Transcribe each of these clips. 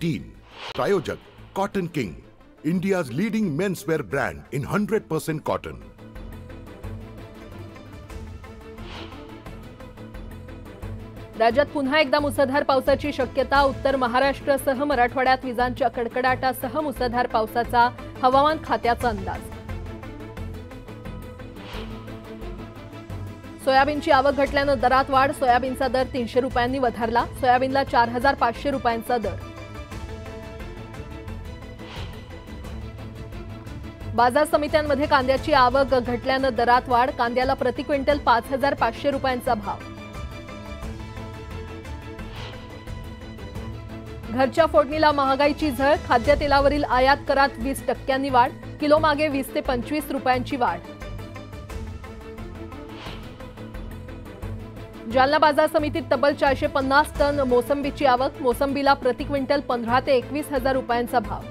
18. प्रायोजक cotton king, India's leading menswear brand in 100% cotton. राज्यात पुन्हा एकदा मुसळधार पावसाची शक्यता. उत्तर महाराष्ट्रासह मराठवाड्यात विजांच्या कडकडाटासह मुसळधार पावसाचा हवामान खात्याचा अंदाज. सोयाबीनची आवक घटल्यानं दरात वाढ. सोयाबीनचा दर 300 रुपयांनी वधारला. सोयाबीनला 4500 रुपयांचा दर. बाजार समित्यांमध्ये कांद्याची आवक घटल्यानं दरात वाढ. कांद्याला प्रति क्विंटल 5500 रुपयांचा भाव. घरच्या फोडणीला महागाईची झळ. खाद्यतेलावरील आयात करात 20% वाढ. किलो मागे 20 ते 25 रुपयांची वाढ. जालना बाजार समितीत तब्बल 450 टन मोसंबीची आवक. मोसंबीला प्रति क्विंटल 15 ते 21 हजार रुपयांचा भाव.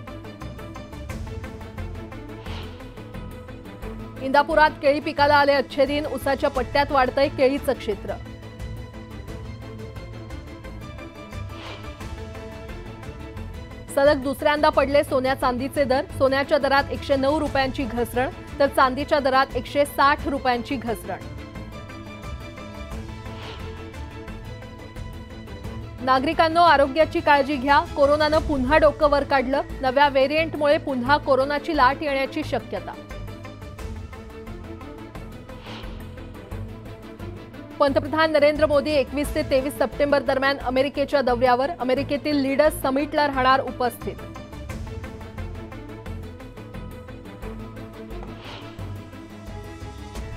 इंदापुरात केळी पिकाला आले अच्छे दिन. उसाच्या पट्ट्यात वाढतंय केळीचं क्षेत्र. सलग दुसऱ्यांदा पडले सोन्या चांदीचे दर. सोन्याच्या दरात 109 रुपयांची घसरण तर चांदीच्या दरात 160 रुपयांची घसरण. नागरिकांनो, आरोग्याची काळजी घ्या. कोरोनानं पुन्हा डोकं वर काढलं. नव्या व्हेरिएंटमुळे पुन्हा कोरोनाची लाट येण्याची शक्यता. पंतप्रधान नरेंद्र मोदी 21 ते 23 सप्टेंबर दरम्यान अमेरिकेच्या दौऱ्यावर. अमेरिकेतील लीडर्स समिटला राहणार उपस्थित.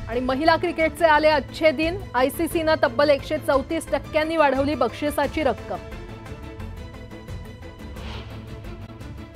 आणि महिला क्रिकेटचे आले अच्छे दिन. आयसीसीनं तब्बल 134% वाढवली बक्षिसाची रक्कम.